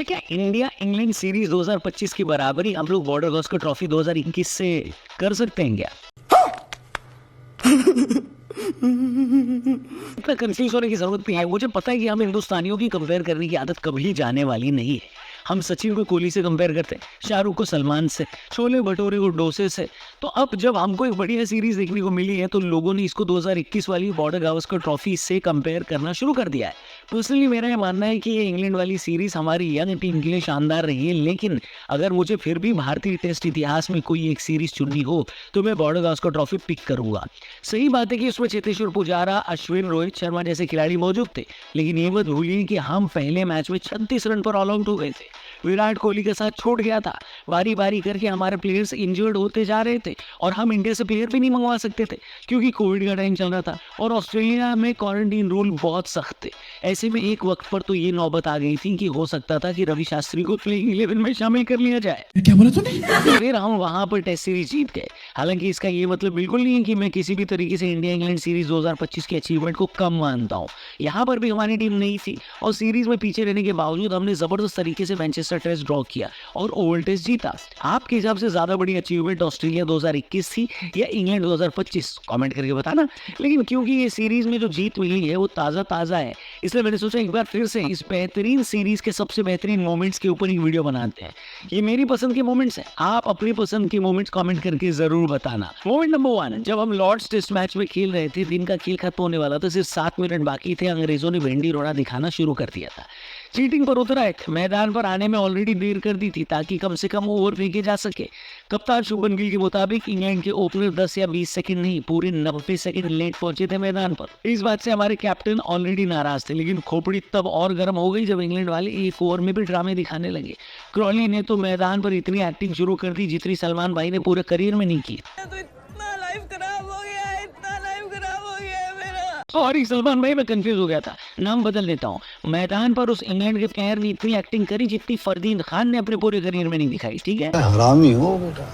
अच्छा, क्या India England series 2025 की बराबरी हम लोग बॉर्डर गावस्कर ट्रॉफी 2021 से कर सकते हैं क्या? इतना कंफ्यूज होने की जरूरत नहीं है। मुझे पता है कि हम हिंदुस्तानियों की कंपेयर करने की आदत कभी जाने वाली नहीं है। हम सचिन को कोहली से कंपेयर करते हैं, शाहरुख को सलमान से, छोले भटूरे को डोसे से। तो अब जब हमको एक बढ़िया सीरीज देखने को मिली है तो लोगों ने इसको 2021 वाली बॉर्डर गावस्कर ट्रॉफी से कंपेयर करना शुरू कर दिया है। पर्सनली मेरा ये मानना है कि ये इंग्लैंड वाली सीरीज हमारी यंग टीम के लिए शानदार रही है, लेकिन अगर मुझे फिर भी भारतीय टेस्ट इतिहास में कोई एक सीरीज चुननी हो तो मैं बॉर्डर गावस्कर ट्रॉफी पिक करूंगा। सही बात है कि उसमें चेतेश्वर पुजारा, अश्विन, रोहित शर्मा जैसे खिलाड़ी मौजूद थे, लेकिन ये मत भूलिए कि हम पहले मैच में 36 रन पर ऑल आउट हो गए थे। विराट कोहली के साथ छूट गया था। बारी बारी करके हमारे प्लेयर्स इंजर्ड होते जा रहे थे और हम इंडिया से प्लेयर भी नहीं मंगवा सकते थे क्योंकि कोविड का टाइम चल रहा था और ऑस्ट्रेलिया में क्वारंटीन रूल बहुत सख्त थे। ऐसे में एक वक्त पर तो ये नौबत आ गई थी कि हो सकता था कि रवि शास्त्री को प्लेइंग 11 में शामिल कर लिया जाए। क्या बोला तूने? फिर हम वहां पर टेस्ट सीरीज जीत गए। हालांकि इसका ये मतलब बिल्कुल नहीं है कि मैं किसी भी तरीके से इंडिया इंग्लैंड सीरीज 2025 की अचीवमेंट को कम मानता हूँ। यहाँ पर भी हमारी टीम नहीं थी और सीरीज में पीछे रहने के बावजूद हमने जबरदस्त तरीके से मैनचेस्टर टेस्ट ड्रॉ किया और ओवल टेस्ट जीता। आपके हिसाब से ज्यादा बड़ी अचीवमेंट ऑस्ट्रेलिया 2021 थी या इंग्लैंड 2025? कमेंट करके बताना। लेकिन क्योंकि ये सीरीज में जो जीत मिली है वो ताज़ा है, इसलिए मैंने सोचा एक बार फिर से इस बेहतरीन सीरीज के सबसे बेहतरीन मोमेंट्स के ऊपर एक वीडियो बनाते हैं। ये मेरी पसंद के मोमेंट्स हैं, आप अपनी पसंद के मोमेंट्स कमेंट करके जरूर बताना। मोमेंट नंबर 1, जब हम लॉर्ड्स टेस्ट मैच में खेल रहे थे, दिन का खेल खत्म होने वाला था, सिर्फ 7 मिनट बाकी थे, अंग्रेजों ने भिंडी रोड़ा दिखाना शुरू कर दिया था। चीटिंग पर उतरा है, मैदान पर आने में ऑलरेडी देर कर दी थी ताकि कम से कम ओवर फेंके जा सके। कप्तान शुभमन गिल के मुताबिक इंग्लैंड के ओपनर 10 या 20 सेकंड नहीं, पूरे 90 सेकंड लेट पहुंचे थे मैदान पर। इस बात से हमारे कैप्टन ऑलरेडी नाराज थे, लेकिन खोपड़ी तब और गर्म हो गई जब इंग्लैंड वाले एक ओवर में भी ड्रामे दिखाने लगे। क्रॉली ने तो मैदान पर इतनी एक्टिंग शुरू कर दी जितनी सलमान भाई ने पूरे करियर में नहीं की। सॉरी सलमान भाई, मैं कंफ्यूज हो गया था, नाम बदल देता हूँ। मैदान पर उस इंग्लैंड के प्लेयर ने इतनी एक्टिंग करी जितनी फरदीन खान ने अपने पूरे करियर में नहीं दिखाई, ठीक है? हरामी हो बेटा।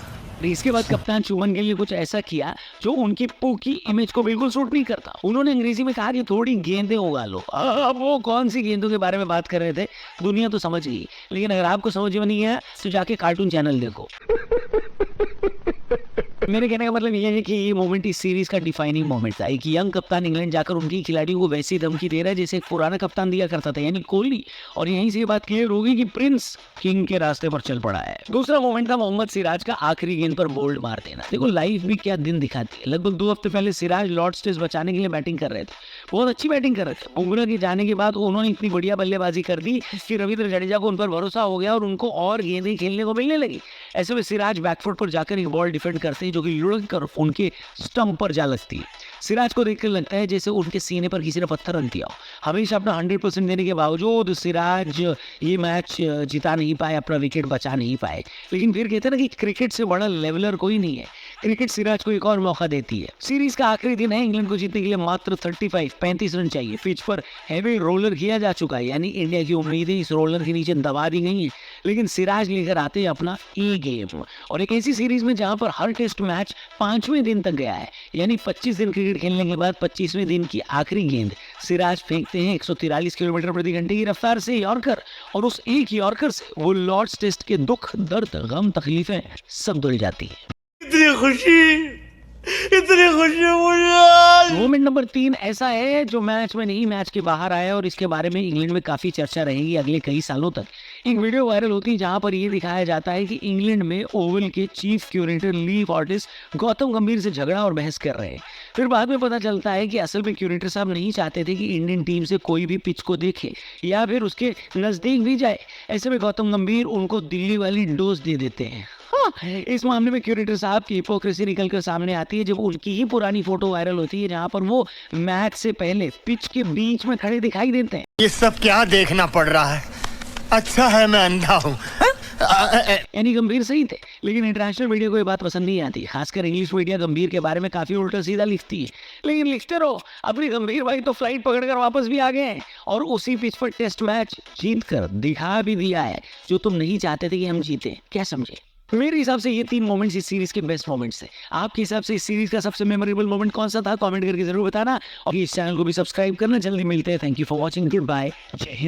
इसके बाद कप्तान शुभमन गिल ने कुछ ऐसा किया जो उनकी पोकी इमेज को बिल्कुल सूट नहीं करता। उन्होंने अंग्रेजी में कहा कि थोड़ी गेंदें उगा लो। अब वो कौन सी गेंदों के बारे में बात कर रहे थे दुनिया तो समझ गई, लेकिन अगर आपको समझ में नहीं है तो जाके कार्टून चैनल देखो। मेरे कहने का मतलब ये है कि ये मोमेंट इस सीरीज का डिफाइनिंग मोमेंट था। एक यंग कप्तान इंग्लैंड जाकर उनकी खिलाड़ियों को वैसी धमकी दे रहा है जैसे एक पुराना कप्तान दिया करता था, यानी कोहली। और यहीं से ये बात क्लियर होगी कि प्रिंस किंग के रास्ते पर चल पड़ा है। दूसरा मोमेंट था मोहम्मद सिराज का आखिरी गेंद पर बोल्ड मार देना। देखो लाइफ भी क्या दिन दिखाती है। लगभग 2 हफ्ते पहले सिराज लॉर्ड्स टेस्ट बचाने के लिए बैटिंग कर रहे थे, बहुत अच्छी बैटिंग कर रहे थे। बुमराह के जाने के बाद उन्होंने इतनी बढ़िया बल्लेबाजी कर दी कि रविंद्र जडेजा को उन पर भरोसा हो गया और उनको और गेंदें खेलने को मिलने लगी। ऐसे में सिराज बैकफुट पर जाकर एक बॉल डिफेंड करते हैं जो कि लुढ़क कर उनके स्टंप पर जा लगती है। सिराज को देखकर लगता है जैसे उनके सीने पर किसी ने पत्थर रख दिया हो। हमेशा अपना 100% देने के बावजूद सिराज ये मैच जिता नहीं पाए, अपना विकेट बचा नहीं पाए। लेकिन फिर कहते हैं ना कि क्रिकेट से बड़ा लेवलर कोई नहीं है। क्रिकेट सिराज को एक और मौका देती है। सीरीज का आखिरी दिन है, इंग्लैंड को जीतने के लिए मात्र 35 रन चाहिए। पिच पर हैवी रोलर किया जा चुका है, यानी इंडिया की उम्मीदें इस रोलर के नीचे दबा दी गई हैं। लेकिन सिराज लेकर आते हैं अपना ए गेम, और एक ऐसी सीरीज में जहां पर हर टेस्ट मैच 5वें दिन तक गया है, यानी 25 दिन क्रिकेट खेलने के बाद 25वें दिन की आखिरी गेंद सिराज फेंकते हैं 143 किलोमीटर प्रति घंटे की रफ्तार से यॉर्कर, और उस एक यॉर्कर से वो लॉर्ड्स टेस्ट के दुख, दर्द, गम, तकलीफें सब धुल जाती है। इतनी खुशी मुझे। मोमेंट नंबर 3 ऐसा है जो मैच में नहीं, मैच के बाहर आया और इसके बारे में इंग्लैंड में काफी चर्चा रहेगी अगले कई सालों तक। एक वीडियो वायरल होती है जहां पर ये दिखाया जाता है कि इंग्लैंड में ओवल के चीफ क्यूरेटर ली फॉर्टिस गौतम गंभीर से झगड़ा और बहस कर रहे हैं। फिर बाद में पता चलता है कि असल में क्यूरेटर साहब नहीं चाहते थे कि इंडियन टीम से कोई भी पिच को देखे या फिर उसके नजदीक भी जाए। ऐसे में गौतम गंभीर उनको दिल्ली वाली डोज दे देते हैं। इस मामले में क्यूरेटर साहब की हिपोक्रेसी निकलकर सामने आती है जब उनकी ही पुरानी फोटो वायरल होती है जहां पर वो मैच से पहले पिच के बीच में खड़े दिखाई देते हैं। ये सब क्या देखना पड़ रहा है? अच्छा है मैं अंधा हूँ। यानी गंभीर सही थे, लेकिन इंटरनेशनल मीडिया को ये बात पसंद नहीं आती। खासकर इंग्लिश मीडिया गंभीर के बारे में काफी उल्टा सीधा लिखती है। लेकिन लिखते रहो, अपनी गंभीर भाई तो फ्लाइट पकड़कर वापस भी आ गए हैं और उसी पिच पर टेस्ट मैच जीत कर दिखा भी दिया है जो तुम नहीं चाहते थे कि हम जीते। क्या समझे? मेरे हिसाब से ये 3 मोमेंट्स इस सीरीज के बेस्ट मोमेंट्स हैं। आपके हिसाब से इस सीरीज का सबसे मेमोरेबल मोमेंट कौन सा था? कमेंट करके जरूर बताना और इस चैनल को भी सब्सक्राइब करना। जल्दी मिलते हैं। Thank you for watching. Good bye. जय हिंद।